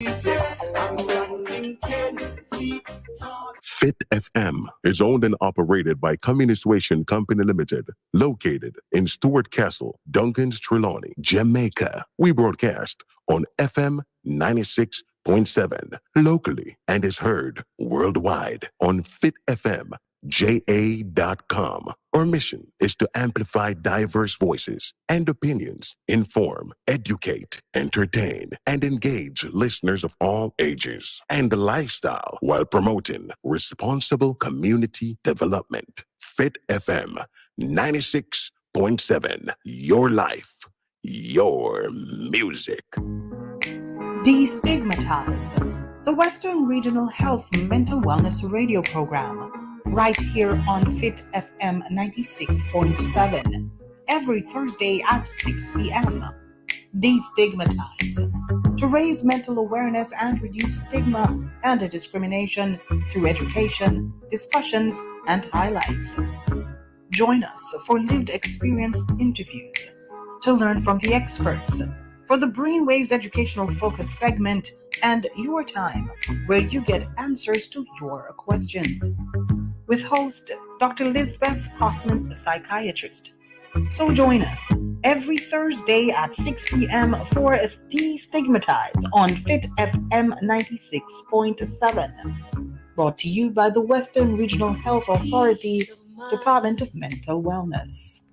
Fit FM is owned and operated by Communistation Company Limited, located in Stuart Castle, Duncan's Trelawney, Jamaica. We broadcast on FM 96.7 locally and is heard worldwide on fitfmja.com. Our mission is to amplify diverse voices and opinions, inform, educate, entertain, and engage listeners of all ages and lifestyle while promoting responsible community development. Fit FM 96.7, your life, your music. Destigmatise, the Western Regional Health Mental Wellness Radio Program, right here on Fit FM 96.7, every Thursday at 6 p.m. Destigmatise, to raise mental awareness and reduce stigma and discrimination through education, discussions, and highlights. Join us for lived experience interviews, to learn from the experts, for the Brainwaves Educational Focus segment, and Your Time, where you get answers to your questions. With host Dr. Lisbeth Crossman, psychiatrist. So join us every Thursday at 6 p.m. for Destigmatise on Fit FM 96.7. Brought to you by the Western Regional Health Authority, Department of Mental Wellness.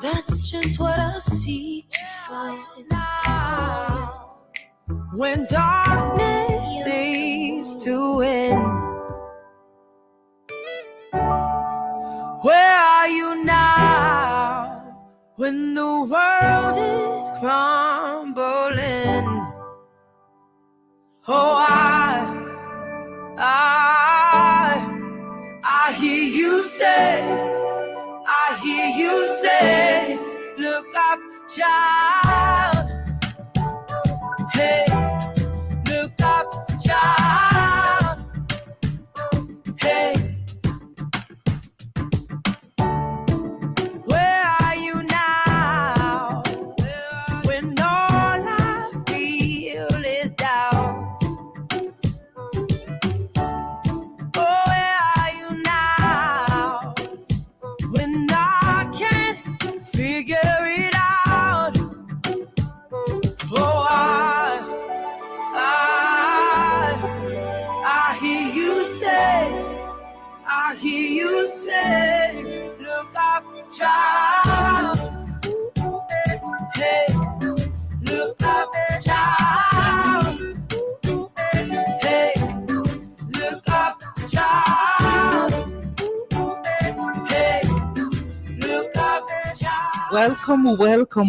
That's just what I seek to find out. When darkness seems to win, where are you now? When the world is crumbling, oh, I hear you say, look up, child. Hey, look up, child. Hey, where are you now? When all I feel is doubt. Oh, where are you now? When I can't figure it out. Oh, I hear you say, look up, child. Hey, look up, child. Hey, look up, child. Hey, look up, child.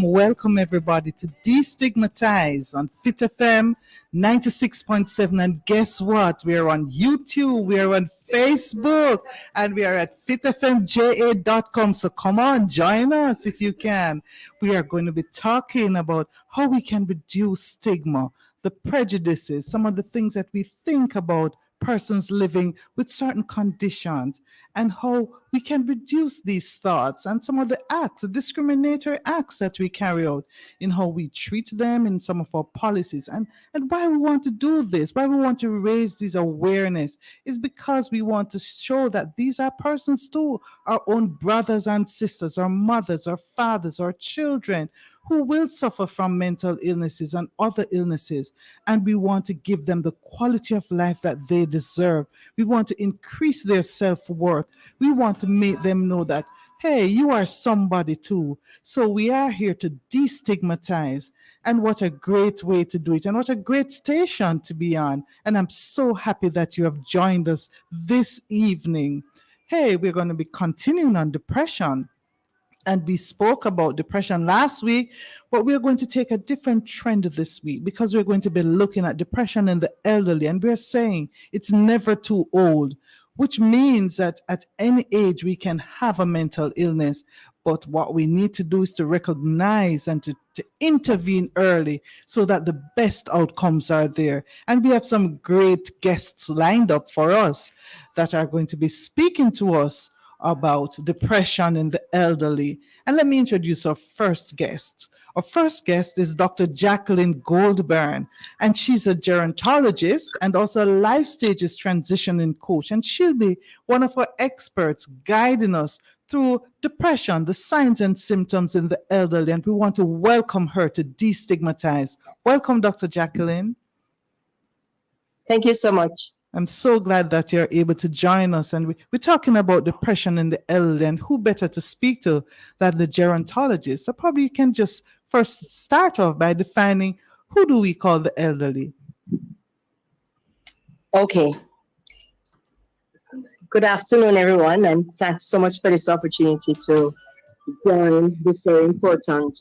Welcome everybody to Destigmatise on Fit FM 96.7. And guess what? We are on YouTube, we are on Facebook, and we are at fitfmja.com. So come on, join us if you can. We are going to be talking about how we can reduce stigma, the prejudices, some of the things that we think about persons living with certain conditions, and how we can reduce these thoughts and some of the acts, the discriminatory acts that we carry out, in how we treat them in some of our policies, and why we want to do this, why we want to raise this awareness is because we want to show that these are persons too, our own brothers and sisters, our mothers, our fathers, our children, who will suffer from mental illnesses and other illnesses. And we want to give them the quality of life that they deserve. We want to increase their self-worth. We want to make them know that, hey, you are somebody too. So we are here to destigmatize. And what a great way to do it. And what a great station to be on. And I'm so happy that you have joined us this evening. Hey, we're going to be continuing on depression. And we spoke about depression last week, but we're going to take a different trend this week because we're going to be looking at depression in the elderly. And we're saying it's never too old, which means that at any age we can have a mental illness. But what we need to do is to recognize and to intervene early so that the best outcomes are there. And we have some great guests lined up for us that are going to be speaking to us about depression in the elderly. And let me introduce our first guest. Our first guest is Dr. Jacqueline Goldburn, and she's a gerontologist and also a life stages transitioning coach. And she'll be one of our experts guiding us through depression, the signs and symptoms in the elderly. And we want to welcome her to Destigmatize. Welcome, Dr. Jacqueline. Thank you so much. I'm so glad that you're able to join us. And we're talking about depression in the elderly, and who better to speak to than the gerontologist? So probably you can just first start off by defining, who do we call the elderly? Okay. Good afternoon, everyone, and thanks so much for this opportunity to join this very important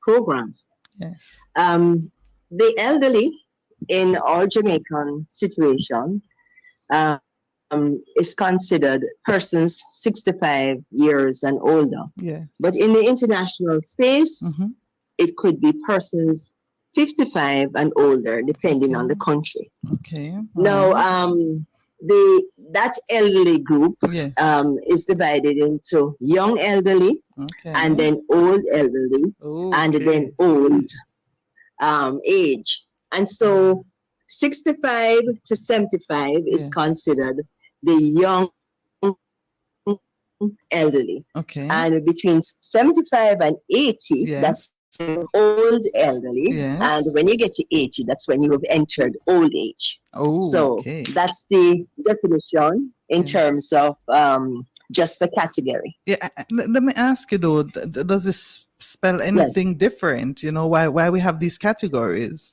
program. Yes. The elderly in our Jamaican situation is considered persons 65 years and older. Yeah. But in the international space, it could be persons 55 and older, depending on the country. Okay. Now, that elderly group Yes. is divided into young elderly, and then old elderly, and then old age. And so 65 to 75 is considered the young elderly. Okay. And between 75 and 80, that's old elderly. Yes. And when you get to 80, that's when you have entered old age. So that's the definition in terms of just the category. Yeah. Let me ask you though, does this spell anything different? You know, why we have these categories?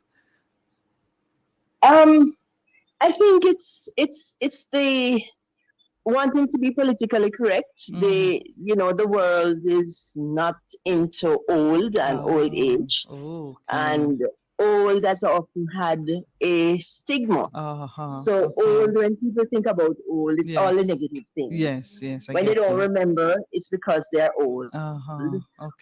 I think it's the wanting to be politically correct. The world is not into old and old age, and old has often had a stigma. So old, when people think about old, it's all a negative thing. Yes. When they don't remember, it's because they're old.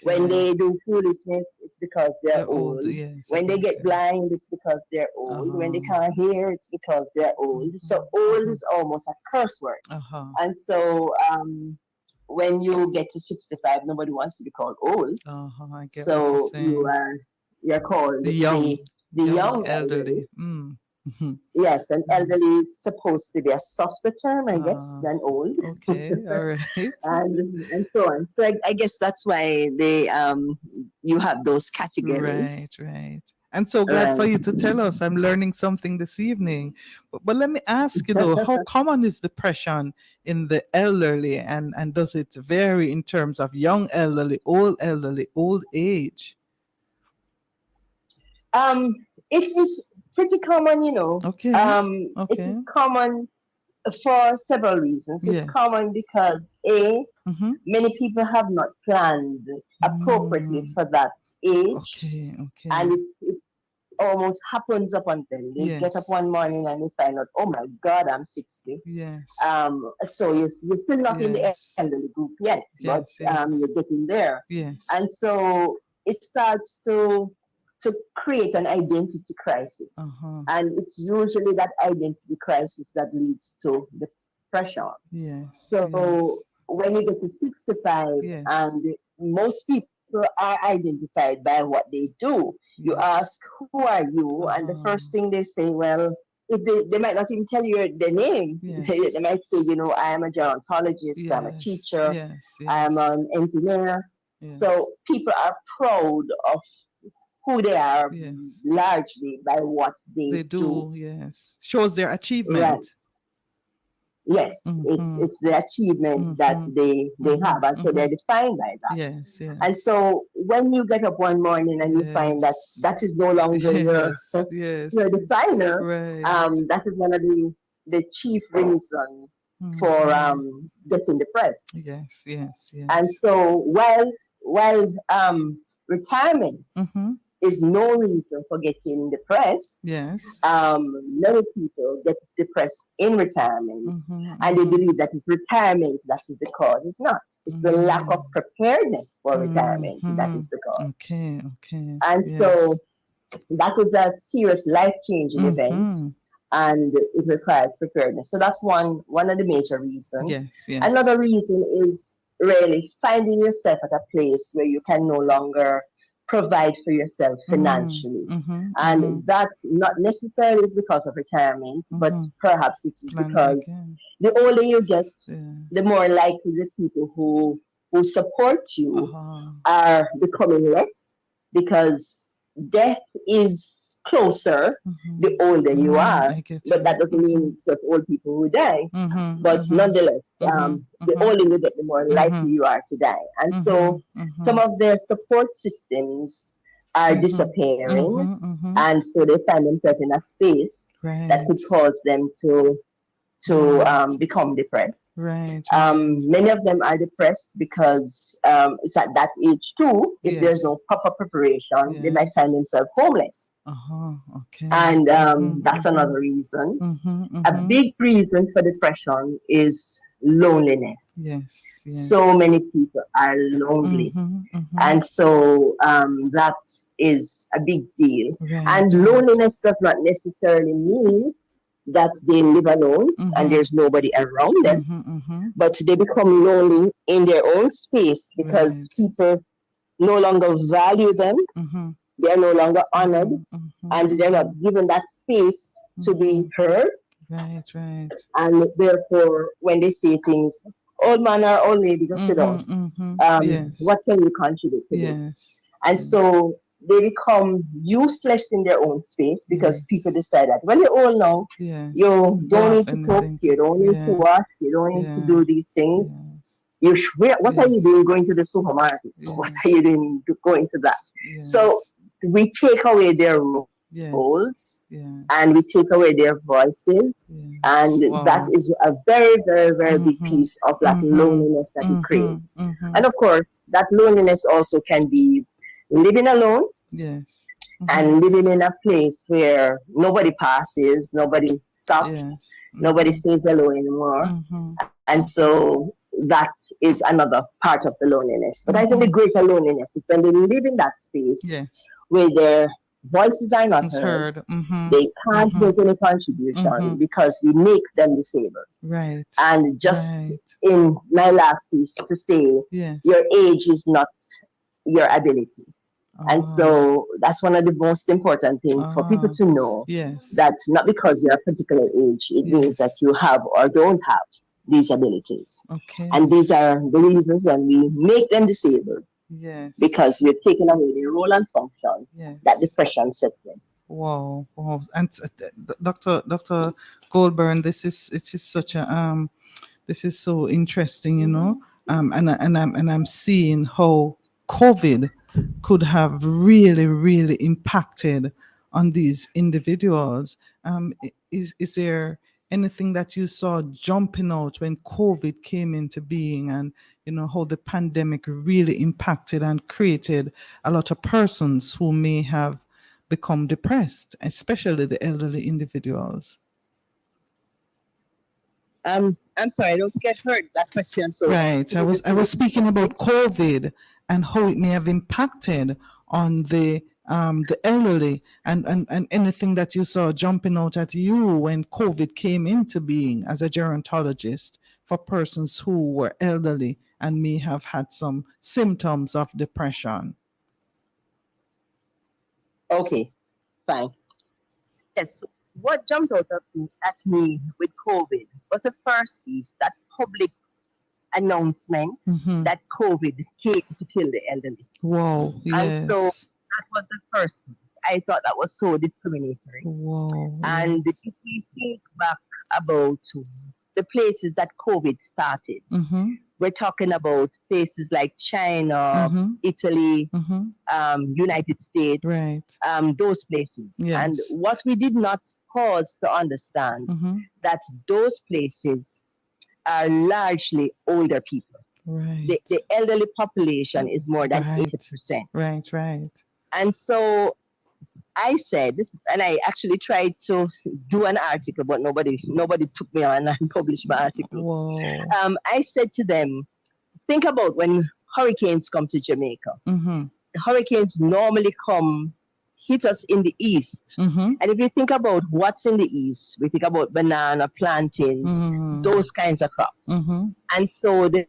When they do foolishness, it's because they're old. When they get blind, it's because they're old. When they can't hear, it's because they're old. So old is almost a curse word. And so when you get to 65, nobody wants to be called old. I get so what you're saying. you're called The young elderly. Yes, and elderly is supposed to be a softer term, I guess, than old. Okay, all right. and so on. So I guess that's why they you have those categories. Right. I'm so glad for you to tell us. I'm learning something this evening. But let me ask you though, how common is depression in the elderly, and does it vary in terms of young elderly, old age? It is pretty common, Okay. It is common for several reasons. It's common because many people have not planned appropriately for that age. And it almost happens upon them. They get up one morning and they find out, oh my God, I'm 60. So you're still not in the elderly group yet, but you're getting there. And so it starts to create an identity crisis. And it's usually that identity crisis that leads to depression. So when you get to 65, and most people are identified by what they do, you ask, who are you? And the first thing they say, well, if they might not even tell you their name. They might say, I am a gerontologist, I'm a teacher, I'm an engineer. So people are proud of who they are largely by what they do. Shows their achievement. Yes, it's the achievement that they have, and so they're defined by that. And so when you get up one morning and you find that that is no longer your definer, that is one of the chief reasons for getting depressed. And so while retirement is no reason for getting depressed. Many people get depressed in retirement, and they believe that it's retirement that is the cause. It's not. It's the lack of preparedness for retirement that is the cause. And so that is a serious life-changing event, and it requires preparedness. So that's one of the major reasons. Another reason is really finding yourself at a place where you can no longer provide for yourself financially. And that not necessarily is because of retirement, but perhaps it is because the older you get, the more likely the people who support you are becoming less, because death is closer the older you are. But that doesn't mean it's just old people who die. But nonetheless, the older you get, the more likely you are to die. And so some of their support systems are disappearing. And so they find themselves in a space that could cause them to become depressed. Many of them are depressed because it's at that age too. If there's no proper preparation, they might find themselves homeless. And that's another reason. A big reason for depression is loneliness. So many people are lonely. And so that is a big deal. And loneliness does not necessarily mean that they live alone and there's nobody around them, but they become lonely in their own space because people no longer value them, they are no longer honored, and they're not given that space to be heard. And therefore, when they say things, old man or old lady, just sit down. What can you contribute to this? And so they become useless in their own space because people decide that, well, you're old now, you don't need to cook, you don't need to wash, you don't need to do these things. What are you doing going to the supermarket? What are you doing going to that? So we take away their roles and we take away their voices. And that is a very, very, very big piece of that loneliness that it creates. And of course, that loneliness also can be living alone and living in a place where nobody passes, nobody stops, nobody says hello anymore. And so that is another part of the loneliness. But I think the greater loneliness is when they live in that space where their voices are not heard. They can't make any contribution because we make them disabled. And just in my last piece to say, your age is not your ability. And so that's one of the most important things for people to know, that not because you're a particular age, it means that you have or don't have these abilities. And these are the reasons when we make them disabled, because we're taking away their role and function, that depression sets in. Wow. And Dr. Goldburn, it is such a this is so interesting, you know. And I'm seeing how COVID could have really, really impacted on these individuals. Is there anything that you saw jumping out when COVID came into being, and you know how the pandemic really impacted and created a lot of persons who may have become depressed, especially the elderly individuals? I'm sorry, I don't think I heard that question. So right, I was speaking about COVID and how it may have impacted on the elderly, and anything that you saw jumping out at you when COVID came into being as a gerontologist for persons who were elderly and may have had some symptoms of depression. Okay, fine. Yes, what jumped out at me with COVID was the first piece, that public announcement that COVID came to kill the elderly. Wow, yes. And so that was the first piece. I thought that was so discriminatory. Wow. And if we think back about the places that COVID started, we're talking about places like China, Italy, United States, those places. Yes. And what we did not pause to understand, that those places are largely older people. Right. The elderly population is more than 80%. Right. And so I said, and I actually tried to do an article, but nobody took me on and published my article. Whoa. I said to them, think about when hurricanes come to Jamaica. The hurricanes normally hit us in the east. And if you think about what's in the east, we think about banana, plantains, those kinds of crops. And so the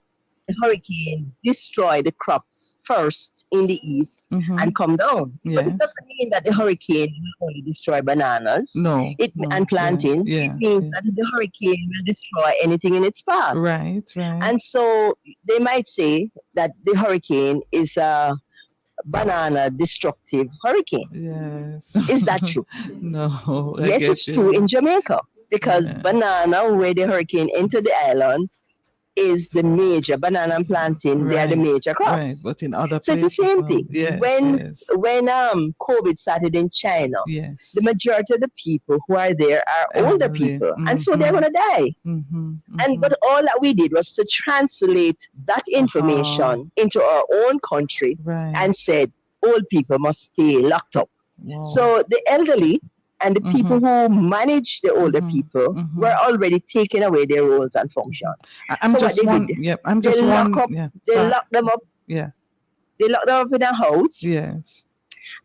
hurricane destroyed the crops first in the east and come down. But it doesn't mean that the hurricane will only destroy bananas and plantains. It means that the hurricane will destroy anything in its path. Right. And so they might say that the hurricane is a banana destructive hurricane. Yes. Is that true? No. Yes, it's true in Jamaica because banana, where the hurricane entered the island, is the major banana and plantain. They are the major crops. Right, but in other so places, it's the same thing. When COVID started in China, the majority of the people who are there are older people, and so they're gonna die. And but all that we did was to translate that information into our own country and said old people must stay locked up. So the elderly and the people who manage the older people were already taking away their roles and functions. I'm just one. Yeah, I'm just one. They locked them up. Yeah. They locked them up in a house. Yes.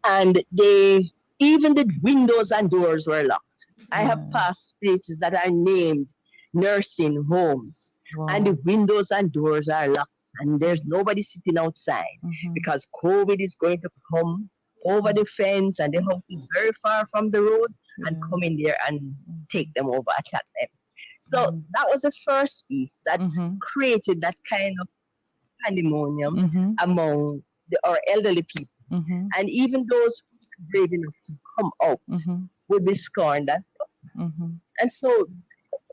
And they even the windows and doors were locked. I have passed places that are named nursing homes, and the windows and doors are locked, and there's nobody sitting outside because COVID is going to come over the fence, and the house is very far from the road, and come in there and take them over, attack them. So that was the first piece that created that kind of pandemonium among our elderly people. And even those who were brave enough to come out would be scorned. And so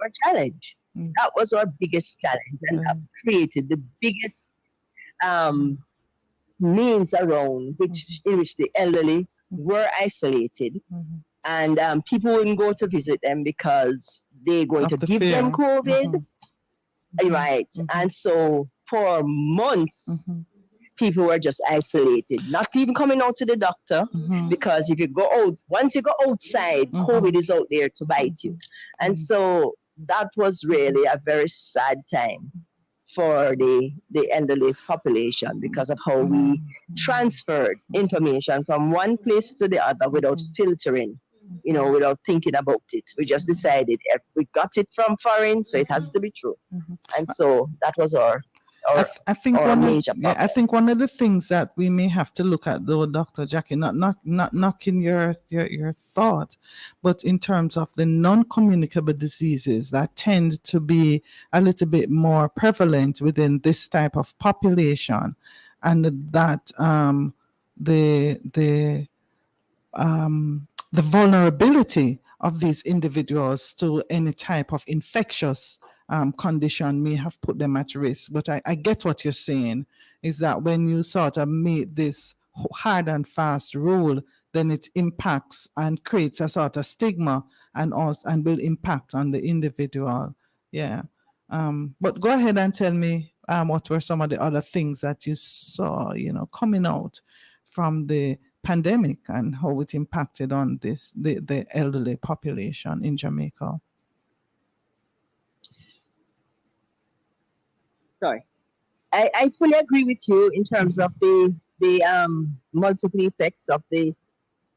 our challenge, that was our biggest challenge, and that created the biggest means around in which the elderly were isolated, and people wouldn't go to visit them because they're going to give them COVID. Right. And so for months, people were just isolated, not even coming out to the doctor, because if you go out, once you go outside, COVID is out there to bite you. And so that was really a very sad time for the elderly population because of how we transferred information from one place to the other without filtering, without thinking about it. We just decided if we got it from foreign, so it has to be true. And so that was our I think one of the things that we may have to look at, though, Dr. Jackie, not knocking your thought, but in terms of the non-communicable diseases that tend to be a little bit more prevalent within this type of population, and that the vulnerability of these individuals to any type of infectious condition may have put them at risk. But I get what you're saying, is that when you sort of make this hard and fast rule, then it impacts and creates a sort of stigma and will impact on the individual. Yeah. But go ahead and tell me what were some of the other things that you saw, coming out from the pandemic and how it impacted on the elderly population in Jamaica. Sorry. I fully agree with you in terms of the multiple effects of the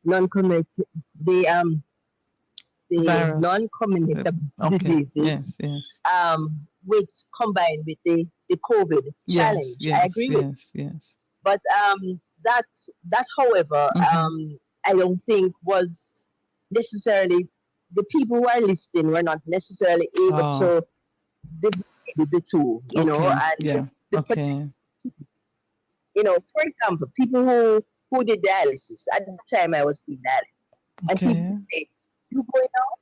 non-communicable diseases. Yes. With combined with the COVID challenge. I agree with. Yes. But that however, I don't think was necessarily, the people who are listening were not necessarily able to divide the two, for example, people who did dialysis, at the time I was doing dialysis, and people say, you going out?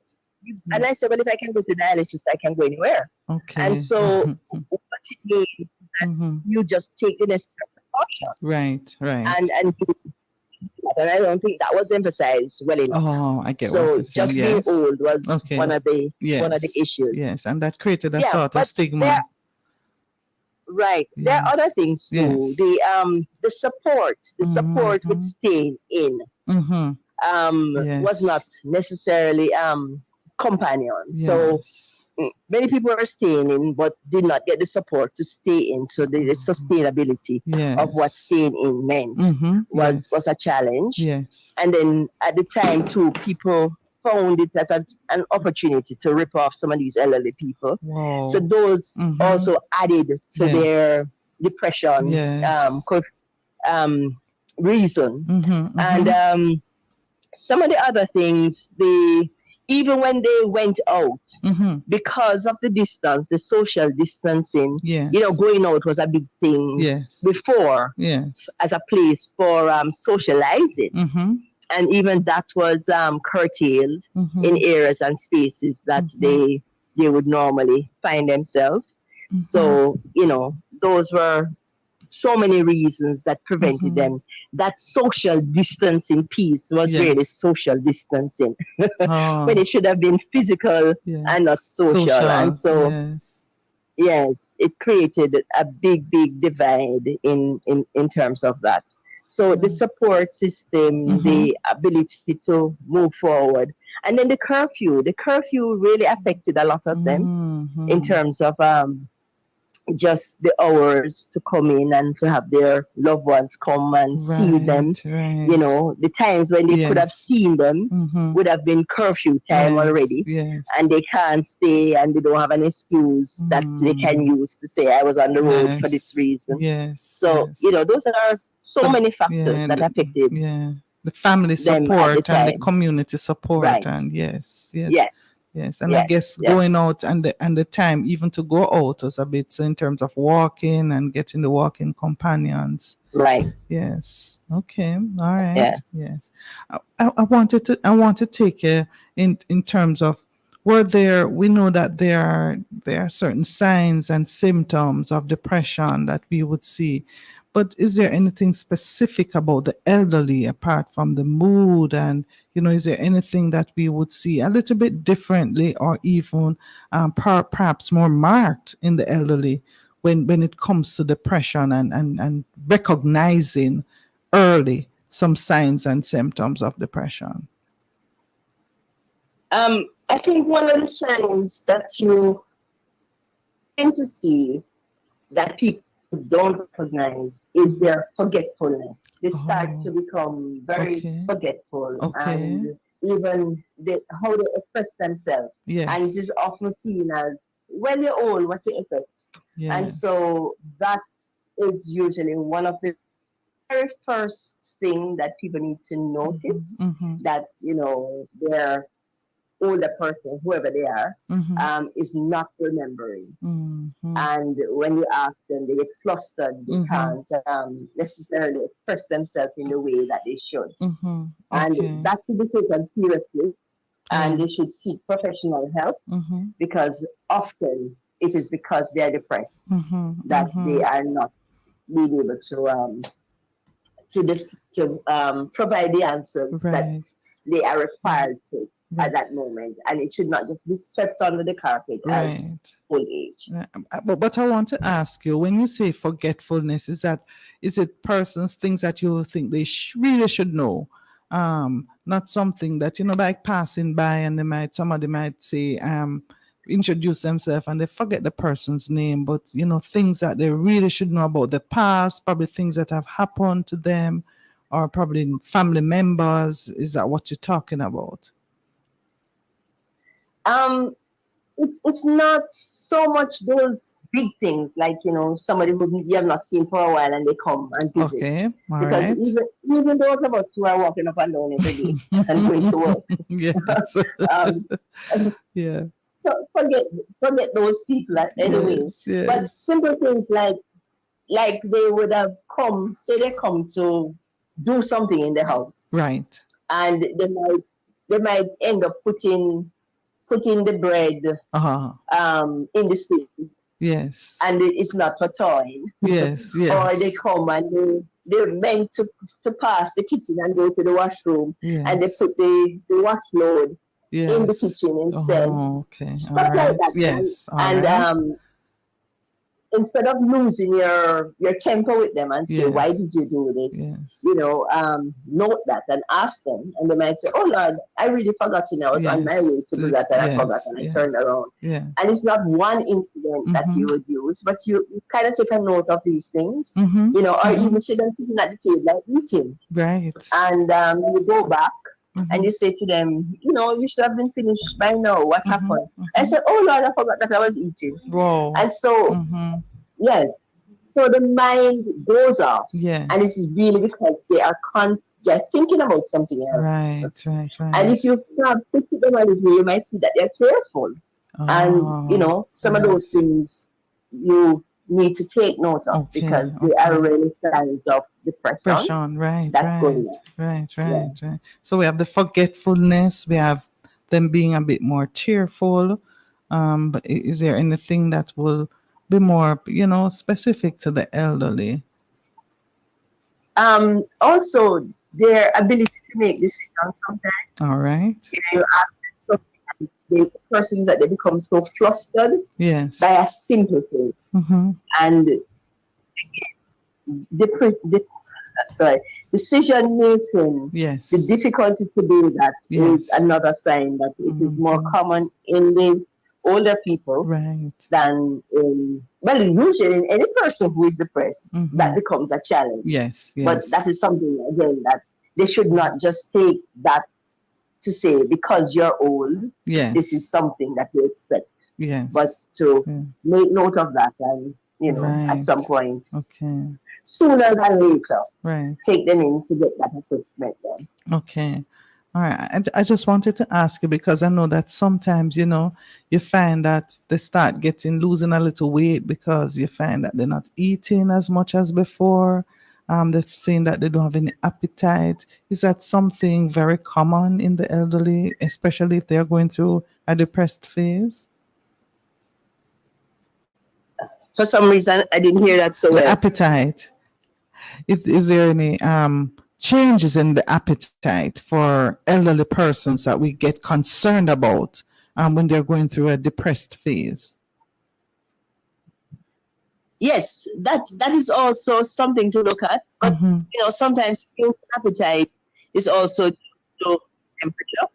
And I said, well, if I can go to dialysis, I can go anywhere. And so what it means that you just take the necessary precaution. Right. And I don't think that was emphasized well enough. Oh, I get so what you're saying. Just being old was one of the issues. Yes, and that created a sort of stigma. There are other things too. The support with staying in was not necessarily companion. So many people were staying in but did not get the support to stay in. So the sustainability of what staying in meant was a challenge. And then at the time too, people found it as an opportunity to rip off some of these elderly people. So those also added to their depression reason. And some of the other things, even when they went out, because of the distance, the social distancing, going out was a big thing before as a place for socializing. And even that was curtailed in areas and spaces that they would normally find themselves. So, those were so many reasons that prevented them. That social distancing piece was really social distancing when it should have been physical and not social. And so, yes, it created a big divide in terms of that. So the support system, the ability to move forward, and then the curfew really affected a lot of them in terms of just the hours to come in and to have their loved ones come and see them. The times when they could have seen them would have been curfew time already, and they can't stay and they don't have an excuse that they can use to say I was on the road for this reason. So those are so many factors that affected the family support the and the community support, and yes. And I guess going out and the time even to go out was a bit, so in terms of walking and getting the walking companions. Right. Yes. Okay. All right. Yes. I wanted to take in terms of, we know that there are certain signs and symptoms of depression that we would see. But is there anything specific about the elderly apart from the mood, and is there anything that we would see a little bit differently, or even perhaps more marked in the elderly when it comes to depression and recognizing early some signs and symptoms of depression? I think one of the signs that you tend to see that people don't recognize is their forgetfulness. They start to become very forgetful, and even how they express themselves. And it is often seen as, well, you're old, what's your effect? And so that is usually one of the very first thing that people need to notice, that, they're older person, whoever they are, is not remembering. And when you ask them, they get flustered. They can't necessarily express themselves in the way that they should. And that should be taken seriously. And they should seek professional help, because often it is because they are depressed that they are not being able to provide the answers that they are required to at that moment, and it should not just be swept under the carpet as old age. But I want to ask you, when you say forgetfulness, is it persons, things that you think they really should know? Not something that, like passing by and somebody might say, introduce themselves and they forget the person's name, but things that they really should know about the past, probably things that have happened to them, or probably family members. Is that what you're talking about? It's not so much those big things like somebody who you have not seen for a while and they come and visit. Okay, all because right. even those of us who are walking up and down every day and going to work, Yes. so forget those people anyway. Yes. But simple things like they would have come, say they come to do something in the house, right? And they might end up putting the bread in the sink. Yes. And it's not for toying. Yes. Or they come and they're meant to pass the kitchen and go to the washroom, and they put the wash load in the kitchen instead. Okay. Stuff like that. Yes. And instead of losing your temper with them and say, why did you do this? Note that and ask them. And they might say, oh Lord, I really forgot, I was on my way to do that and I forgot and I turned around. And it's not one incident that you would use, but you kind of take a note of these things, or even see them sitting at the table eating. Right. And you go back and you say to them, you should have been finished by now. What happened? I said, oh Lord, I forgot that I was eating. Wow. And so, yes. so the mind goes off. Yes. And this is really because they're thinking about something else. Right. And if you have sit with them a little, you might see that they're careful. And, some of those things you need to take note of because they are really signs of depression that's going on. Right. So we have the forgetfulness, we have them being a bit more cheerful. But is there anything that will be more, specific to the elderly? Also, their ability to make decisions sometimes. All right. You ask them something, the persons that they become so flustered Yes. by a simple thing. And decision making, yes, the difficulty to do that is another sign that it is more common in the older people than usually in any person who is depressed. That becomes a challenge. Yes. But that is something again that they should not just take that to say because you're old, this is something that you expect. But to make note of that and at some point, sooner than later, take them in to get that assessment done. Okay. All right. I just wanted to ask you because I know that sometimes, you find that they start losing a little weight because you find that they're not eating as much as before. They've seen that they don't have any appetite. Is that something very common in the elderly, especially if they're going through a depressed phase? For some reason, I didn't hear that so well. The appetite. Is there any changes in the appetite for elderly persons that we get concerned about when they're going through a depressed phase? Yes, that is also something to look at. But sometimes appetite is also to temperature.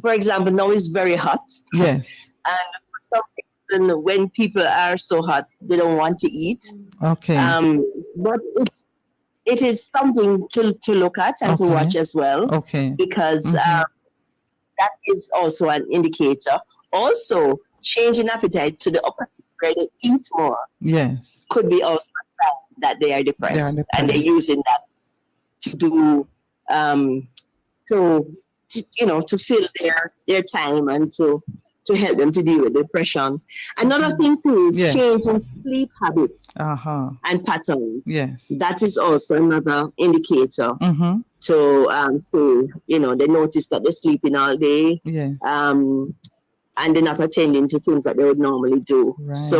For example, now it's very hot. Yes. And for some reason, when people are so hot, they don't want to eat. Okay. But it is something to look at and to watch as well. Okay. Because that is also an indicator. Also, changing appetite to the opposite, where they eat more. Yes. Could be also a sign that they are depressed. And they're using that to do to fill their time and to help them to deal with depression. Another thing too is changing sleep habits and patterns. Yes. That is also another indicator to say, they notice that they're sleeping all day. Yes. And they're not attending to things that they would normally do. Those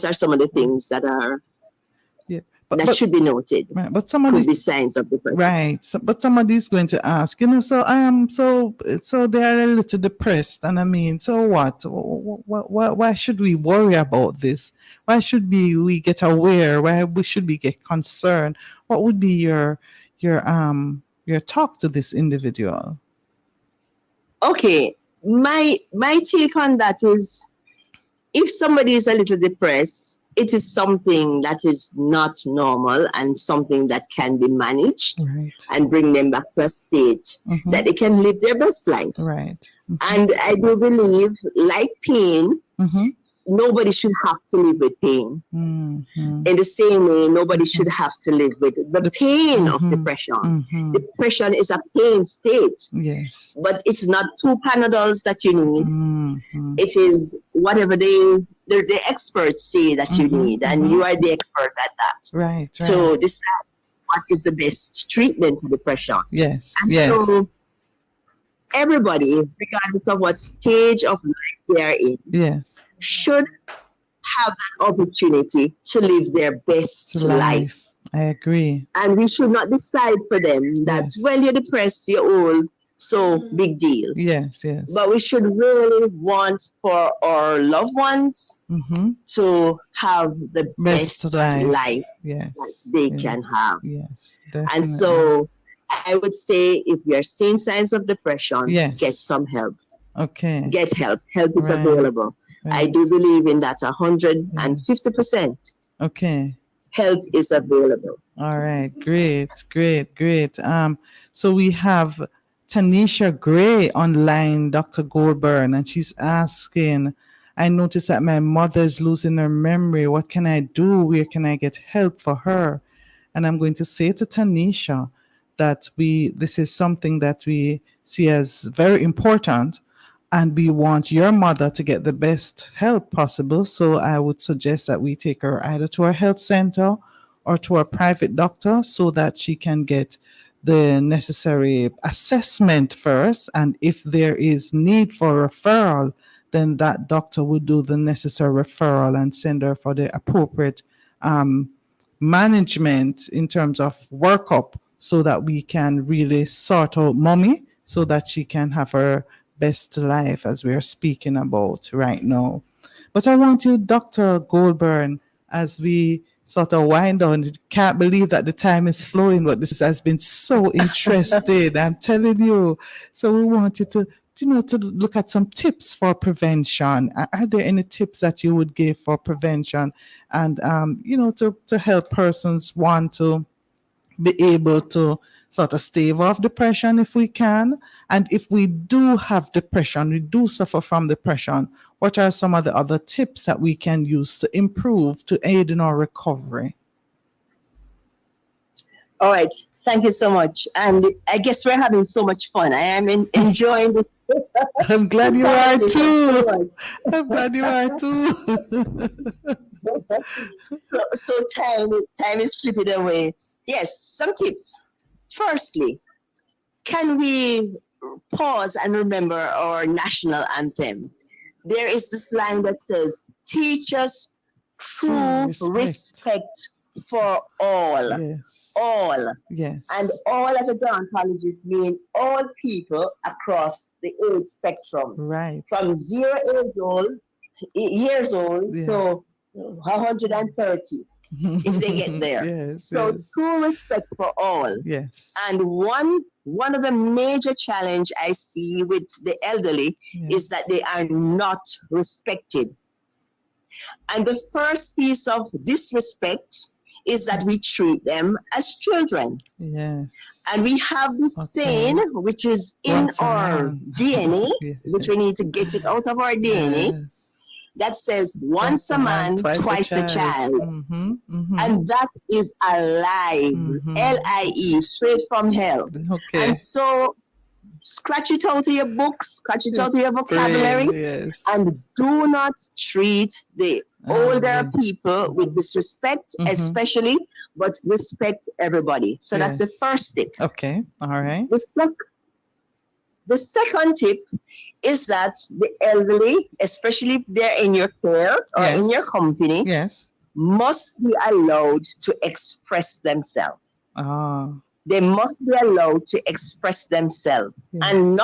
are some of the things that are that should be noted. Right, but somebody could be signs of depression. Right. But somebody is going to ask, so they are a little depressed, and I mean, so what? Why should we worry about this? Why should we get aware? Why should we get concerned? What would be your talk to this individual? Okay, my take on that is, if somebody is a little depressed, it is something that is not normal and something that can be managed and bring them back to a state that they can live their best life. Right. And I do believe, like pain, nobody should have to live with pain. In the same way, nobody should have to live with the pain of depression. Depression is a pain state. Yes. But it's not 2 Panadols that you need. It is whatever the experts say that you need, and you are the expert at that. Right. So decide what is the best treatment for depression. Yes. And so everybody, regardless of what stage of life they are in, should have an opportunity to live their best life. I agree. And we should not decide for them that, well, you're depressed, you're old, so big deal. Yes. But we should really want for our loved ones to have the best life that they can have. Yes, definitely. And so I would say, if we are seeing signs of depression, get some help. Okay. Get help. Help is available. I do believe in that 150%. Okay. Help is available. All right. Great. So we have Tanisha Gray online, Dr. Goldburn, and she's asking, I notice that my mother is losing her memory. What can I do? Where can I get help for her? And I'm going to say to Tanisha that this is something that we see as very important, and we want your mother to get the best help possible. So I would suggest that we take her either to a health center or to a private doctor so that she can get the necessary assessment first. And if there is need for referral, then that doctor would do the necessary referral and send her for the appropriate management in terms of workup, so that we can really sort out mommy so that she can have her best life, as we are speaking about right now. But I want you, Dr. Goldburn, as we sort of wind down, can't believe that the time is flowing, but this has been so interesting. I'm telling you. So we want you to, to look at some tips for prevention. Are there any tips that you would give for prevention and, to help persons want to be able to sort of stave off depression if we can? And if we do have depression, we do suffer from depression, what are some of the other tips that we can use to improve, to aid in our recovery? All right. Thank you so much. And I guess we're having so much fun. I am enjoying this. I'm glad you are too. I'm glad you are too. So time is slipping away. Yes, some tips. Firstly, can we pause and remember our national anthem? There is this line that says, teach us true respect for all. Yes. All. Yes. And all as a gerontologist mean all people across the age spectrum. Right. From 0 years old Yeah. to 130. If they get there. Yes, so yes. true respect for all. Yes. And one of the major challenge I see with the elderly is that they are not respected. And the first piece of disrespect is that we treat them as children. Yes. And we have this saying, which is in our DNA, which we need to get it out of our DNA, that says, once a man, twice a child. Mm-hmm, mm-hmm. And that is a lie. Mm-hmm. L-I-E, straight from hell. Okay. And so scratch it out of your books, scratch it out of your vocabulary, and do not treat the older people with disrespect, especially, but respect everybody. So that's the first tip. Okay, all right. The second tip is that the elderly, especially if they're in your care or in your company, must be allowed to express themselves. They must be allowed to express themselves, and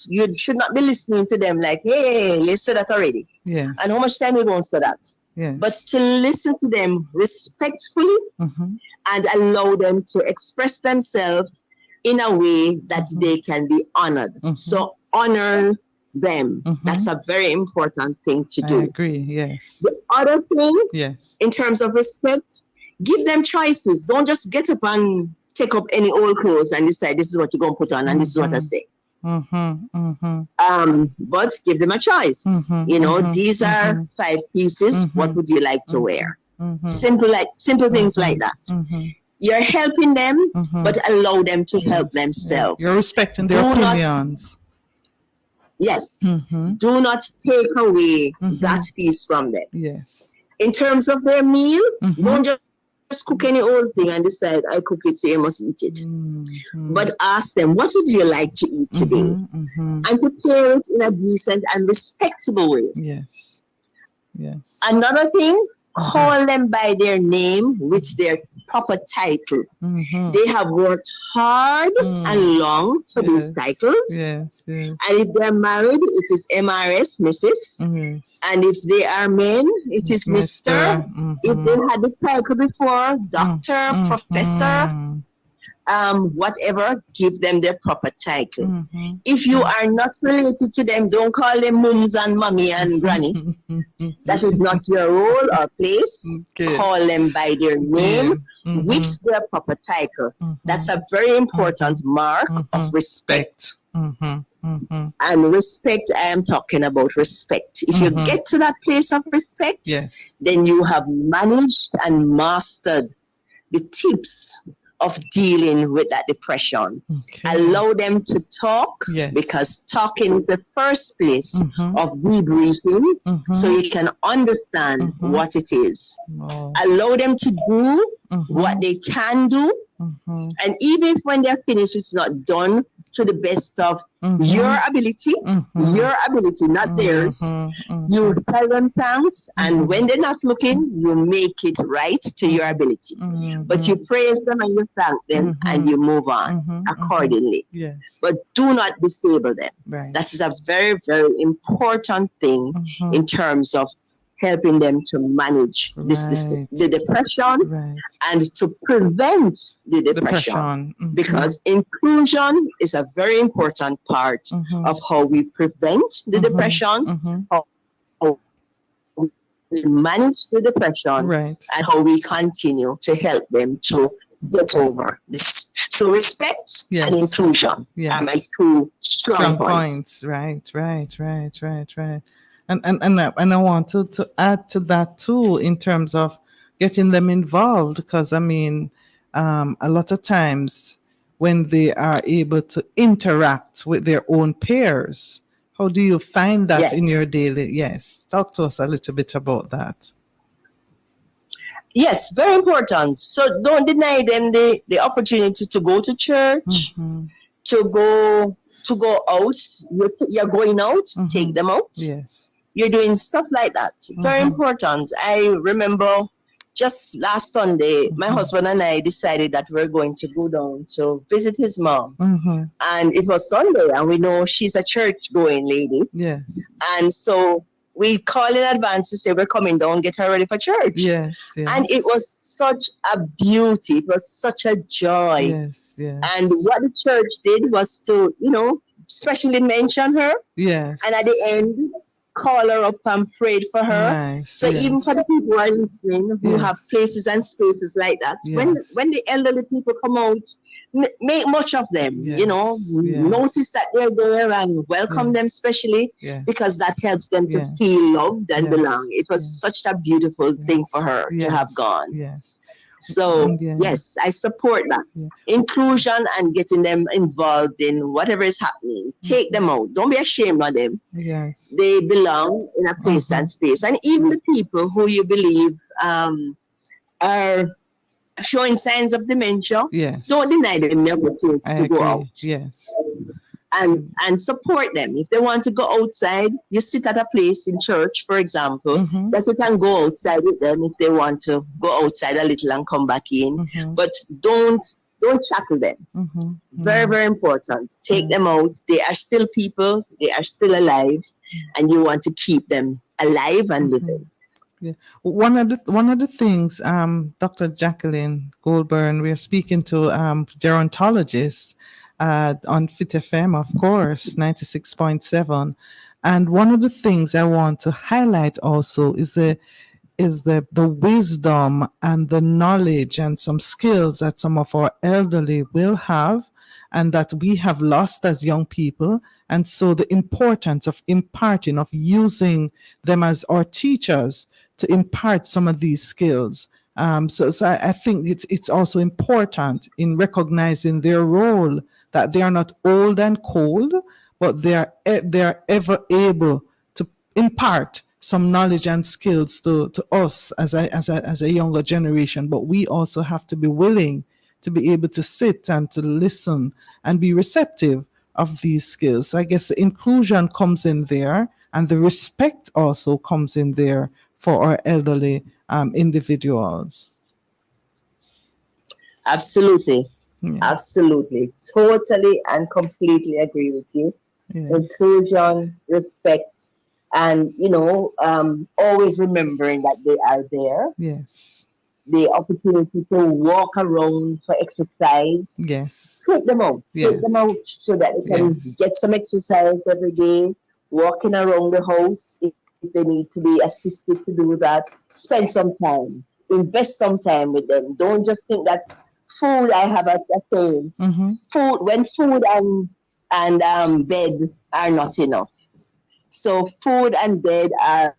you should not be listening to them like, hey, you said that already. And how much time you going to say that? But to listen to them respectfully and allow them to express themselves in a way that they can be honored. So honor them. That's a very important thing to do. I agree, yes. The other thing, in terms of respect, give them choices. Don't just get up and take up any old clothes and decide this is what you're going to put on and this is what I say. But give them a choice. These are 5 pieces. What would you like to wear? Simple things like that. You're helping them, but allow them to help themselves. You're respecting their opinions. Yes. Do not take away that piece from them. Yes. In terms of their meal, don't just cook any old thing and decide, I cook it, so you must eat it. But ask them, what would you like to eat today? And prepare it in a decent and respectable way. Yes. Yes. Another thing, call them by their name with their proper title. They have worked hard and long for these titles. Yes. And if they're married, it is MRS, Mrs. And if they are men, it is Mr. If they had the title before, doctor, professor, whatever, give them their proper title. If you are not related to them, don't call them mums and mommy and granny. That is not your role or place. Call them by their name with their proper title. That's a very important mark of respect. And respect, I am talking about respect. If you get to that place of respect, then you have managed and mastered the tips of dealing with that depression. Allow them to talk, because talking is the first place of debriefing, so you can understand what it is. Allow them to do what they can do, and even if when they're finished, it's not done to the best of your ability, not theirs. You tell them thanks, and when they're not looking, you make it right to your ability. But you praise them and you thank them, and you move on accordingly. But do not disable them. That is a very, very important thing in terms of helping them to manage the depression and to prevent the depression. Because inclusion is a very important part of how we prevent the depression, how we manage the depression, and how we continue to help them to get over this. So respect and inclusion are my two strong points. Right. And I want to add to that too, in terms of getting them involved, because I mean, a lot of times when they are able to interact with their own peers, how do you find that in your daily? Talk to us a little bit about that. Yes, very important. So don't deny them the opportunity to go to church, to go out. You're going out, take them out. You're doing stuff like that. Very important. I remember just last Sunday, my husband and I decided that we're going to go down to visit his mom. And it was Sunday, and we know she's a church-going lady. And so we call in advance to say we're coming down, get her ready for church. And it was such a beauty. It was such a joy. And what the church did was to, specially mention her. And at the end, call her up and prayed for her. Even for the people who are listening, who have places and spaces like that, when the elderly people come out, make much of them. Notice that they're there and welcome them specially, because that helps them to feel loved and belong. It was such a beautiful thing for her to have gone. So yes, I support that. Inclusion and getting them involved in whatever is happening. Take them out. Don't be ashamed of them. They belong in a place and space. And even the people who you believe are showing signs of dementia, don't deny them the opportunity to go out. And support them. If they want to go outside, you sit at a place in church, for example, that you can go outside with them if they want to go outside a little and come back in. But don't shackle them. Very, very important. Take them out. They are still people. They are still alive, and you want to keep them alive and living. One of the things, Dr. Jacqueline Goldburn, we are speaking to gerontologists on Fit FM, of course, 96.7. And one of the things I want to highlight also is the wisdom and the knowledge and some skills that some of our elderly will have and that we have lost as young people. And so the importance of imparting, of using them as our teachers to impart some of these skills. So I think it's also important in recognizing their role, that they are not old and cold, but they are ever able to impart some knowledge and skills to us as a younger generation. But we also have to be willing to be able to sit and to listen and be receptive of these skills. So I guess the inclusion comes in there, and the respect also comes in there for our elderly individuals. Absolutely. Absolutely. Totally and completely agree with you. Inclusion, respect, and, always remembering that they are there. The opportunity to walk around for exercise. Take them out. Take them out so that they can get some exercise every day, walking around the house if they need to be assisted to do that. Spend some time. Invest some time with them. Don't just think that food, I have a saying. Food, when food and bed are not enough. So food and bed are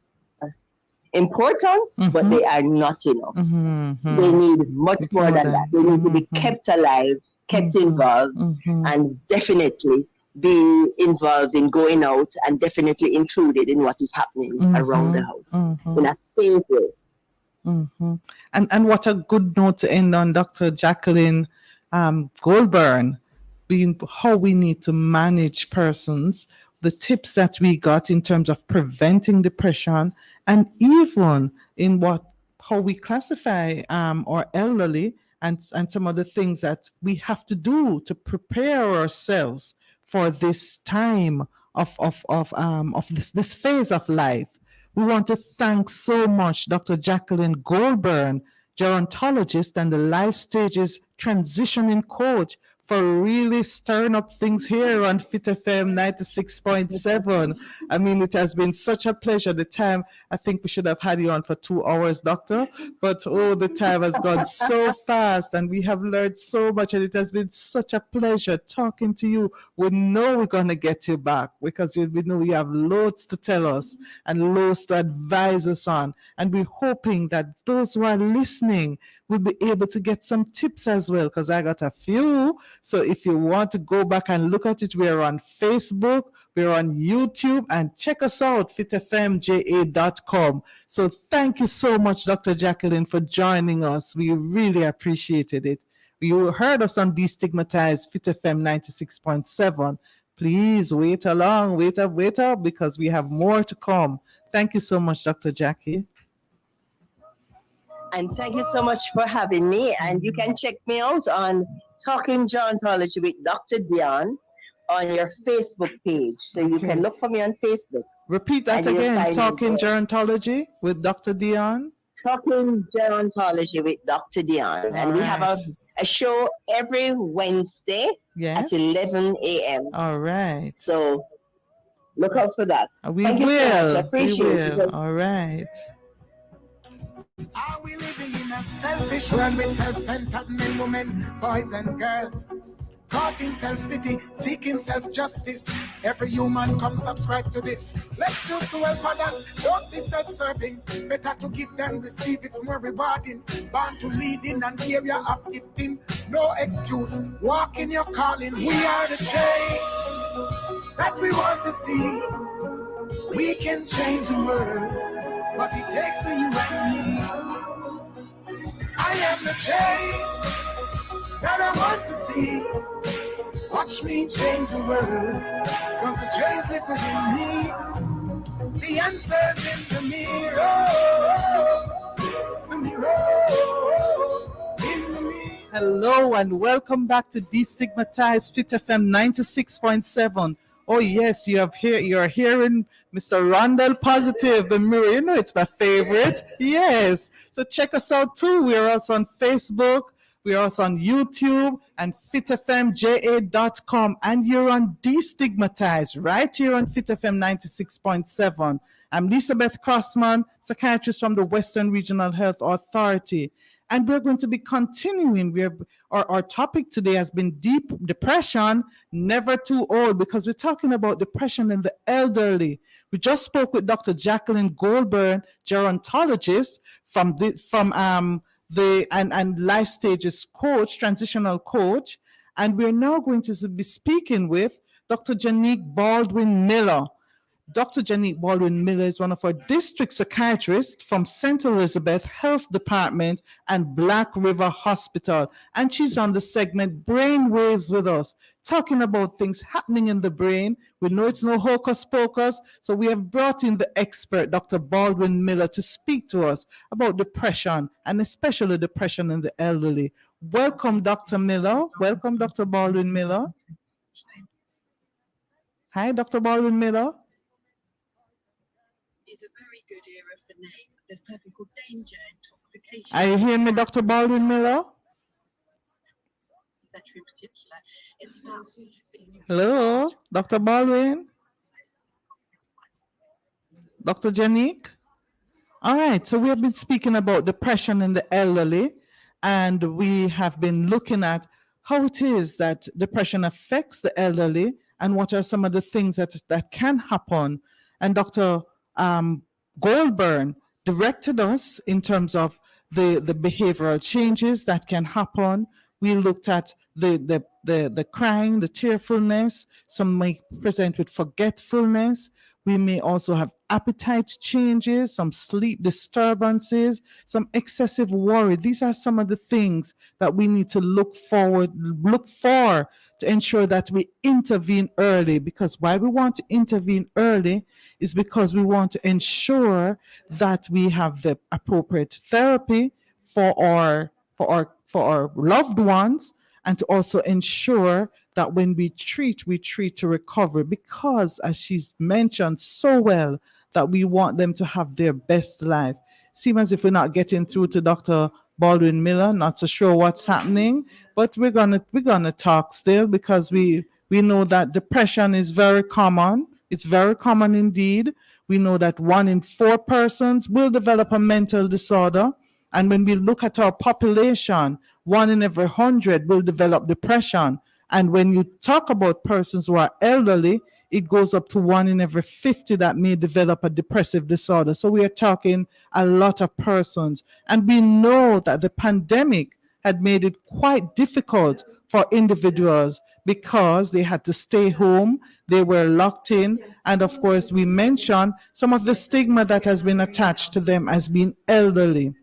important, but they are not enough. They need much more than that. They need to be kept alive, kept involved, and definitely be involved in going out and definitely included in what is happening around the house in a safe way. And what a good note to end on, Dr. Jacqueline Goldburn, being how we need to manage persons, the tips that we got in terms of preventing depression, and even in what how we classify our elderly and some of the things that we have to do to prepare ourselves for this time of this phase of life. We want to thank so much Dr. Jacqueline Goldburn, gerontologist and the Life Stages Transitioning Coach, for really stirring up things here on Fit FM 96.7. I mean, it has been such a pleasure. The time, I think we should have had you on for 2 hours, Doctor, but oh, the time has gone so fast and we have learned so much, and it has been such a pleasure talking to you. We know we're going to get you back because we know you have loads to tell us and loads to advise us on. And we're hoping that those who are listening will be able to get some tips as well, because I got a few. So if you want to go back and look at it, we're on Facebook, we're on YouTube, and check us out, fitfmja.com. So thank you so much, Dr. Jacqueline, for joining us. We really appreciated it. You heard us on Destigmatise, Fit FM 96.7. Please wait up, because we have more to come. Thank you so much, Dr. Jackie. And thank you so much for having me. And you can check me out on Talking Gerontology with Dr. Dion on your Facebook page. So you can look for me on Facebook. Repeat that again. Talking Gerontology with Dr. Dion. Talking Gerontology with Dr. Dion. And we have a show every Wednesday at 11 a.m. All right. So look out for that. We Thank will. You so much. I appreciate it. All right. Are we living in a selfish world with self-centered men, women, boys and girls? Caught in self-pity, seeking self-justice. Every human come subscribe to this. Let's choose to help others, don't be self-serving. Better to give than receive, it's more rewarding. Born to lead in an area of gifting. No excuse, walk in your calling. We are the change that we want to see. We can change the world, but it takes you and me. I am the change that I want to see. Watch me change the world, cause the change lives within me. The answer's in the mirror, the mirror, in the mirror. Hello and welcome back to Destigmatise Fit FM 96.7. Oh yes, you're hearing Mr. Rondell Positive, the mirror. You know it's my favorite. Yes. So check us out too. We're also on Facebook. We're also on YouTube and fitfmja.com. And you're on Destigmatise right here on Fit FM 96.7. I'm Elizabeth Crossman, psychiatrist from the Western Regional Health Authority. And we're going to be continuing. Our topic today has been deep depression, never too old, because we're talking about depression in the elderly. We just spoke with Dr. Jacqueline Goldburn, gerontologist from Life Stages coach, transitional coach. And we're now going to be speaking with Dr. Janique Baldwin Miller. Dr. Janique Baldwin Miller is one of our district psychiatrists from St. Elizabeth Health Department and Black River Hospital. And she's on the segment Brain Waves with us, talking about things happening in the brain. We know it's no hocus pocus, so we have brought in the expert, Dr. Baldwin Miller, to speak to us about depression, and especially depression in the elderly. Welcome, Dr. Miller. Welcome, Dr. Baldwin Miller. Hi, Dr. Baldwin Miller. Is a very good era for name. There's something called danger, intoxication. Are you hearing me, Dr. Baldwin Miller? Etc. in particular. It's about hello, Dr. Baldwin? Dr. Janique? All right, so we have been speaking about depression in the elderly, and we have been looking at how it is that depression affects the elderly and what are some of the things that can happen. And Dr. Goldburn directed us in terms of the behavioral changes that can happen. We looked at the crying, the tearfulness. Some may present with forgetfulness. We may also have appetite changes, some sleep disturbances, some excessive worry. These are some of the things that we need to look for to ensure that we intervene early. Because why we want to intervene early is because we want to ensure that we have the appropriate therapy for our loved ones, and to also ensure that when we treat to recovery, because as she's mentioned so well, that we want them to have their best life. Seems as if we're not getting through to Dr. Baldwin Miller, not so sure what's happening, but we're gonna talk still, because we know that depression is very common. It's very common indeed. We know that 1 in 4 persons will develop a mental disorder. And when we look at our population, 1 in every 100 will develop depression. And when you talk about persons who are elderly, it goes up to 1 in every 50 that may develop a depressive disorder. So we are talking a lot of persons. And we know that the pandemic had made it quite difficult for individuals because they had to stay home, they were locked in, and of course, we mentioned some of the stigma that has been attached to them as being elderly.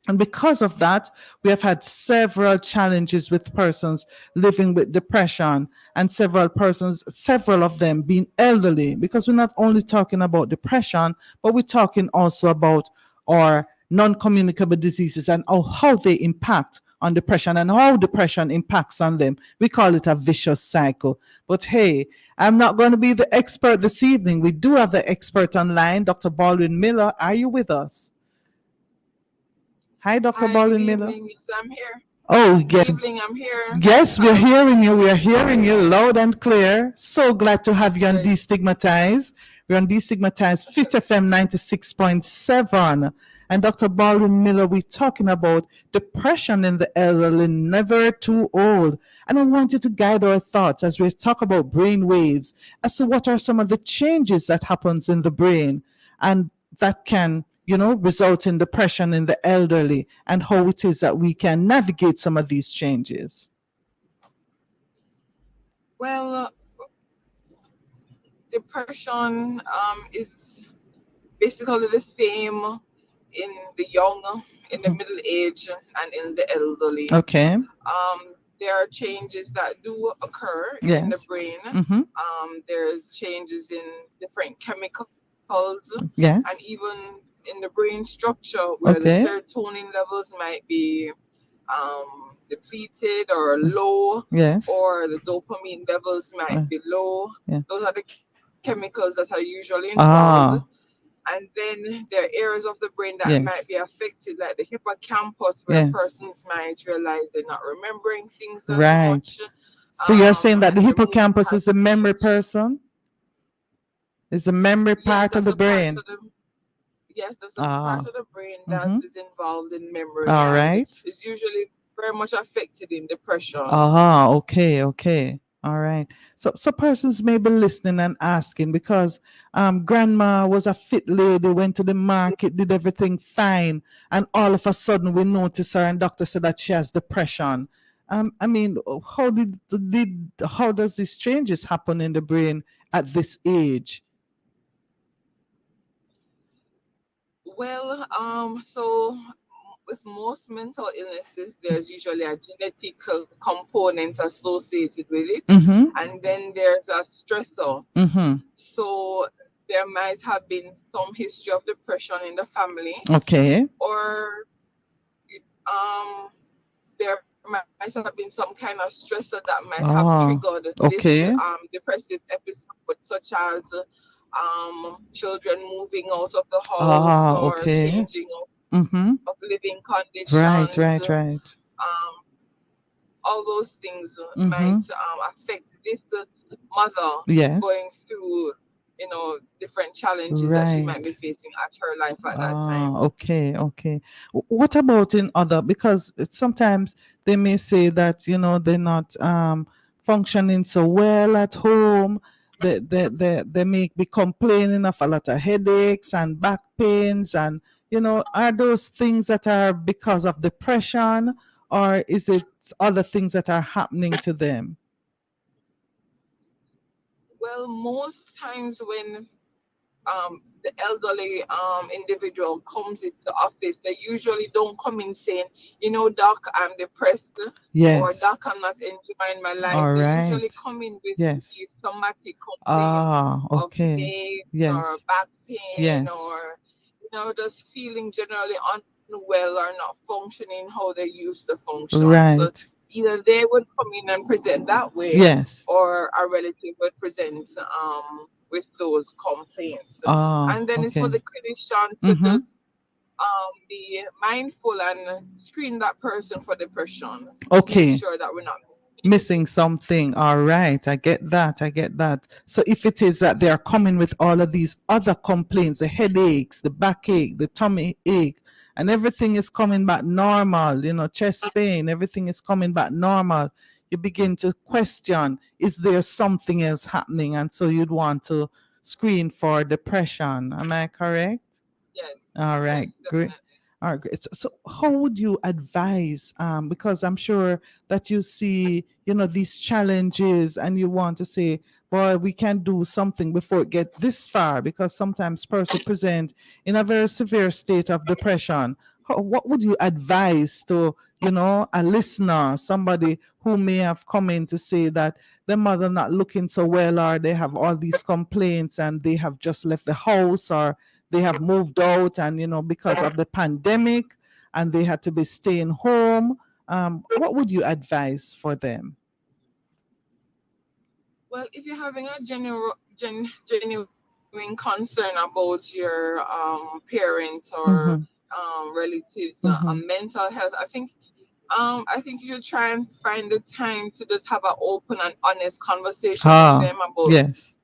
And because of that, we have had several challenges with persons living with depression, and several of them being elderly, because we're not only talking about depression, but we're talking also about our non-communicable diseases and how they impact on depression and how depression impacts on them. We call it a vicious cycle. But hey, I'm not going to be the expert this evening. We do have the expert online, Dr. Baldwin Miller. Are you with us? Hi, Dr. Hi, good Baldwin Miller. evening. Yes, I'm here. Oh, Good yes. evening, I'm here. Yes, we're hearing you. We are hearing you loud and clear. So glad to have you on Great. Destigmatise. We're on Destigmatise, Fit FM 96.7. And Dr. Baldwin Miller, we're talking about depression in the elderly, never too old. And I want you to guide our thoughts as we talk about brain waves, as to what are some of the changes that happens in the brain and that can result in depression in the elderly, and how it is that we can navigate some of these changes. Well, depression is basically the same in the young, in the middle age, and in the elderly. Okay. There are changes that do occur in the Yes. brain. Mm-hmm. There's changes in different chemicals, Yes. and even in the brain structure where the Okay. serotonin levels might be depleted or low, Yes. or the dopamine levels Uh, might be low. yeah. Those are the chemicals that are usually Ah. involved. And then there are areas of the brain that Yes. might be affected, like the hippocampus, where Yes. persons might realize they're not remembering things as Right. much. So you're saying that the And the mood hippocampus is the memory capacity. person? Is the memory Yes, part of that's the a part brain? of the yes, that's a Ah. part of the brain that Mm-hmm. is involved in memory All and right. is usually very much affected in depression. Ah, okay, okay. All right. So persons may be listening and asking, because grandma was a fit lady, went to the market, did everything fine, and all of a sudden we notice her and doctor said that she has depression. I mean, how does these changes happen in the brain at this age? Well, so with most mental illnesses, there's usually a genetic component associated with it, Mm-hmm. and then there's a stressor. Mm-hmm. So there might have been some history of depression in the family, Okay. or there might have been some kind of stressor that might have Ah, triggered this okay. depressive episode, such as children moving out of the house Ah, or okay. changing Mm-hmm. of living Right, conditions. right, right. All those things Mm-hmm. might affect this mother Yes. going through, different challenges that she might be Right. facing at her life at that Ah, time. okay, okay. What about in other? Because sometimes they may say that they're not functioning so well at home. They may be complaining of a lot of headaches and back pains, and are those things that are because of depression, or is it other things that are happening to them? Well, most times when the elderly individual comes into office, they usually don't come in saying, doc, I'm depressed, or Yes. doc, I'm not enjoying my life. All They right. usually come in with Yes. the somatic complaint Ah, of okay. headaches or Yes. back pain, Yes. or just feeling generally unwell or not functioning how they used to function. So Right. either they would come in and present that way, Yes. or a relative would present with those complaints. Ah, And then it's for okay. the clinician to Mm-hmm. just be mindful and screen that person for depression to make Okay. sure that we're not missing Missing anything. something. All right. I get that. I get that. So if it is that they are coming with all of these other complaints, the headaches, the backache, the tummy ache, and everything is coming back normal, chest pain, everything is coming back normal, you begin to question, is there something else happening? And so you'd want to screen for depression. Am I correct? Yes, All right, yes, great. definitely. All right, great. So how would you advise? Because I'm sure that you see, these challenges, and you want to say, "Boy, we can do something before it get this far." Because sometimes person present in a very severe state of depression. What would you advise to, a listener, somebody who may have come in to say that their mother not looking so well, or they have all these complaints, and they have just left the house, or they have moved out, and because of the pandemic, and they had to be staying home. What would you advise for them? Well, if you're having a genuine concern about your parents or Mm-hmm. relatives Mm-hmm. mental health, I think you should try and find the time to just have an open and honest conversation with Ah, them about yes.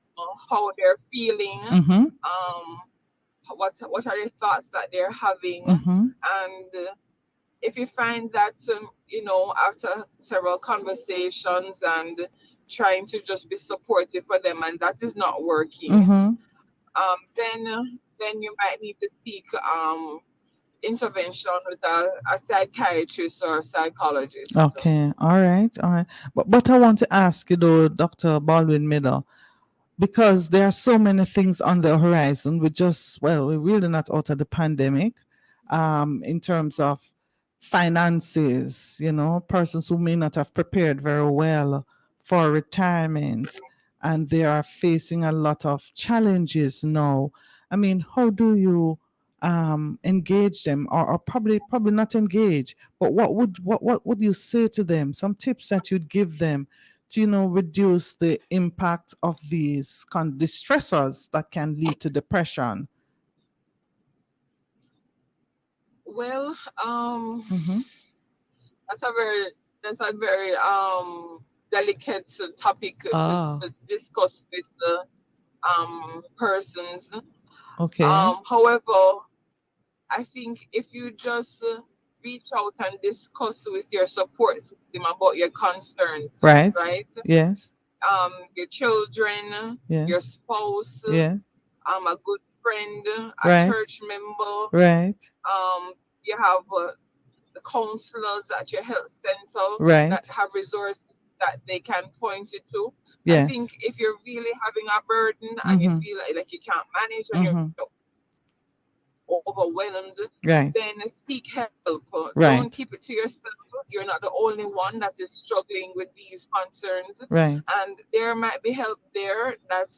how they're feeling, Mm-hmm. what are the thoughts that they're having, Mm-hmm. and if you find that after several conversations and trying to just be supportive for them, and that is not working, Mm-hmm. then you might need to seek intervention with a psychiatrist or psychologist. Okay. All right. All right. But I want to ask you though, Dr. Baldwin Miller, because there are so many things on the horizon. We're really not out of the pandemic, in terms of finances, persons who may not have prepared very well for retirement, and they are facing a lot of challenges now. I mean, how do you engage them, or probably not engage, but what would you say to them, some tips that you'd give them to reduce the impact of these distressors that can lead to depression? Well, Mm-hmm. that's a very delicate topic Ah, to discuss with the persons. okay. However, I think if you just reach out and discuss with your support system about your concerns, Right. right? Yes. Your children, your Yes. spouse, Yeah. a good friend, a Right. church member, Right. you have the counselors at your health center that Right. have resources that they can point you to. I Yes. think if you're really having a burden and you Mm-hmm. feel like you can't manage and you're Mm-hmm. overwhelmed, Right. then seek help. Don't Right. keep it to yourself. You're not the only one that is struggling with these concerns, Right. and there might be help there that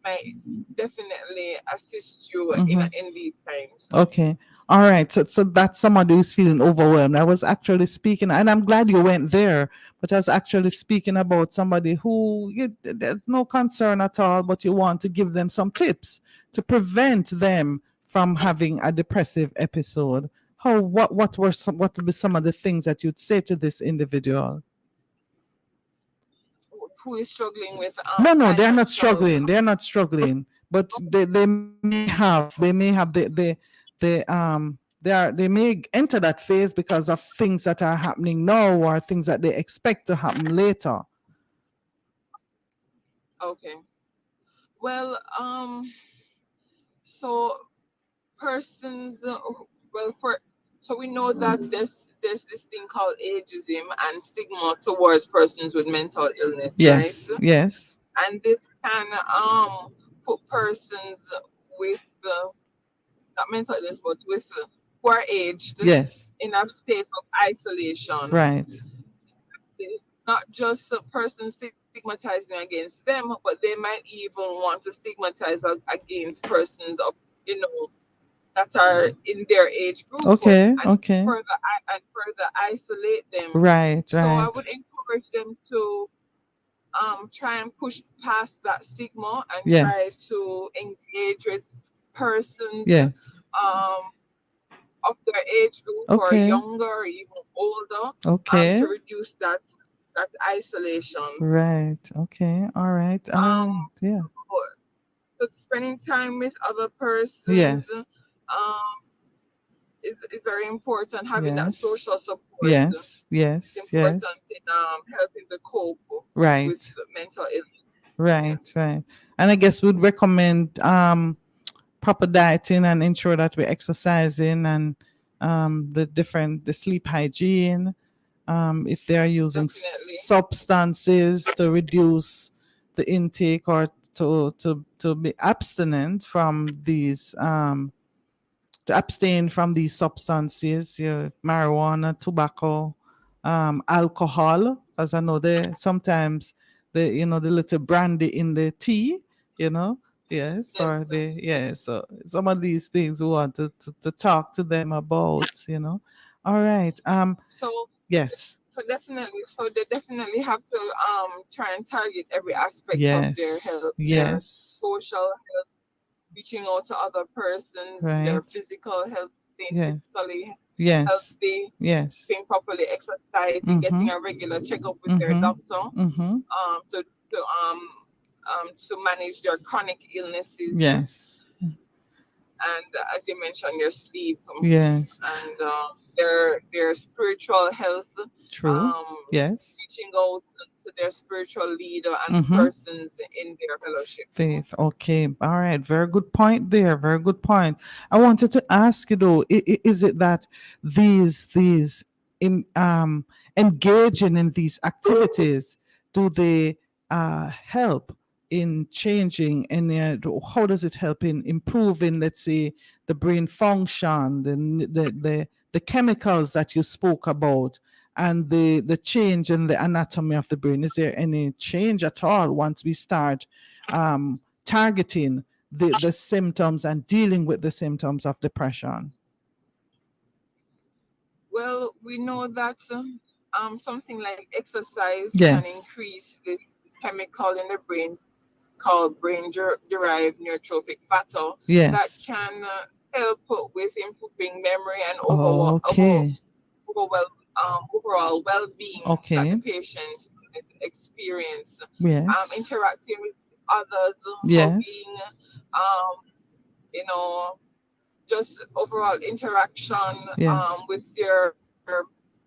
might definitely assist you Mm-hmm. in these times. Okay. All right. So that's somebody who's feeling overwhelmed. I was actually speaking, and I'm glad you went there, but I was actually speaking about somebody who there's no concern at all, but you want to give them some tips to prevent them from having a depressive episode. What would be some of the things that you'd say to this individual? Who is struggling with No, they're not financial. struggling. They're not struggling, but they may have they may enter that phase because of things that are happening now, or things that they expect to happen later. Okay. Well, so persons, well, for so we know that there's this thing called ageism and stigma towards persons with mental illness, right? Yes, yes, And this can put persons with not mental illness, but with who are aged yes, in a state of isolation. right, Not just a person stigmatizing against them, but they might even want to stigmatize against persons of, you know, that are in their age group, okay, and okay, further isolate them. right, So I right, would encourage them to try and push past that stigma and try yes, to engage with persons yes, of their age group or okay, younger or even older, okay, to reduce that isolation. right, okay, all right, all Um, right, yeah, but spending time with other persons yes, is very important. Having that yes, social support yes, is yes, important yes, in helping to cope with right, mental illness. right, Yes, right. And I guess we'd recommend proper dieting and ensure that we're exercising and the sleep hygiene. If they are using definitely. substances to reduce the intake or to be abstinent from these to abstain from these substances, marijuana, tobacco, alcohol, because I know they sometimes the little brandy in the tea, you know, yes, or Yes. the yeah. So some of these things we want to talk to them about, you know. All right. So Yes. so they definitely have to try and target every aspect of their Yes. health, their Yes. social health, reaching out to other persons, their Right. physical health, staying Yes. physically Yes. healthy, Yes. being properly exercising, Mm-hmm. getting a regular checkup with their Mm-hmm. doctor, Mm-hmm. to manage their chronic illnesses, Yes. and as you mentioned, their sleep, Yes. and their spiritual health, True. Yes. reaching out to their spiritual leader and Mm-hmm. persons in their fellowship. Faith. Okay. All right. Very good point there. Very good point. I wanted to ask you though, is it that these in engaging in these activities, do they help in changing and how does it help in improving, let's say, the brain function, the chemicals that you spoke about, and the change in the anatomy of the brain? Is there any change at all once we start targeting the symptoms and dealing with the symptoms of depression? Well, we know that something like exercise can Yes. increase this chemical in the brain called brain-derived neurotrophic factor that Yes. can help with improving memory and Okay. overall well-being that the Okay. patient experience. Yes. Interacting with others, Yes. hugging, um, you know, just overall interaction Yes. with your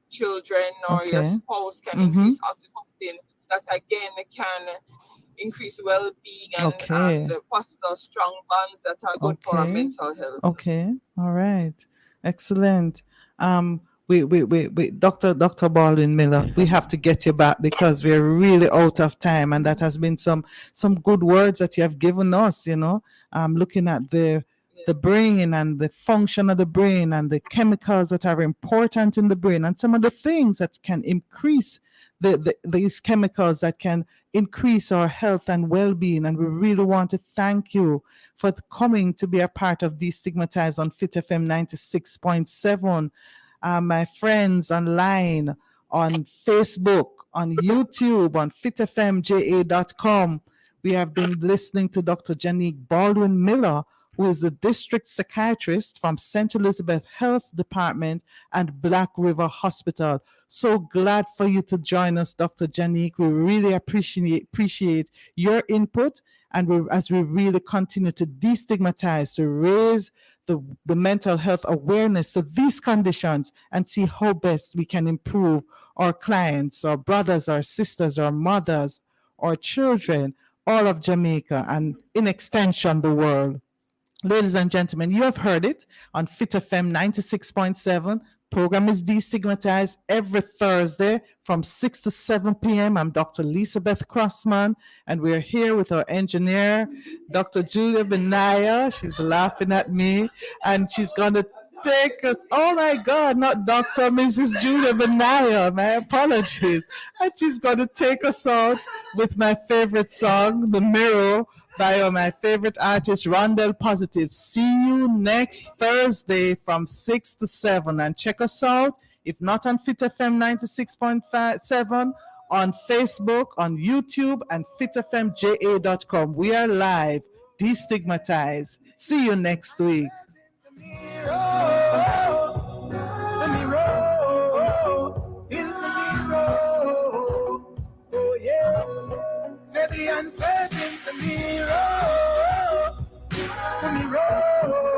children or your Okay. spouse can increase Mm-hmm. oxytocin. That again can increase well-being Okay. and foster strong bonds that are good for our Okay. mental health. Okay. All right. Excellent. We Dr. Baldwin Miller, we have to get you back because we're really out of time, and that has been some good words that you have given us, looking at the Yes. brain and the function of the brain and the chemicals that are important in the brain and some of the things that can increase these chemicals that can increase our health and well-being. And we really want to thank you for coming to be a part of Destigmatise on Fit FM 96.7. My friends online, on Facebook, on YouTube, on fitfmja.com. We have been listening to Dr. Janique Baldwin Miller, who is the district psychiatrist from St. Elizabeth Health Department and Black River Hospital. So glad for you to join us, Dr. Janique. We really appreciate your input, and as we really continue to destigmatize, to raise the mental health awareness of these conditions and see how best we can improve our clients, our brothers, our sisters, our mothers, our children, all of Jamaica and in extension the world. Ladies and gentlemen, you have heard it on Fit FM 96.7. Program is Destigmatized every Thursday from 6 to 7 p.m. I'm Dr. Lisa Beth Crossman, and we're here with our engineer, Dr. Julia Benaya. She's laughing at me, and she's going to take us. Oh my God, not Dr. Mrs. Julia Benaya. My apologies. And she's going to take us out with my favorite song, The Mirror, by my favorite artist, Rondell Positive. See you next Thursday from 6 to 7. And check us out, if not on Fit FM 96.7, on Facebook, on YouTube, and fitfmja.com. We are live. Destigmatize. See you next week. The mirror, in the mirror, oh yeah. Say the answers in the mirror, the mirror.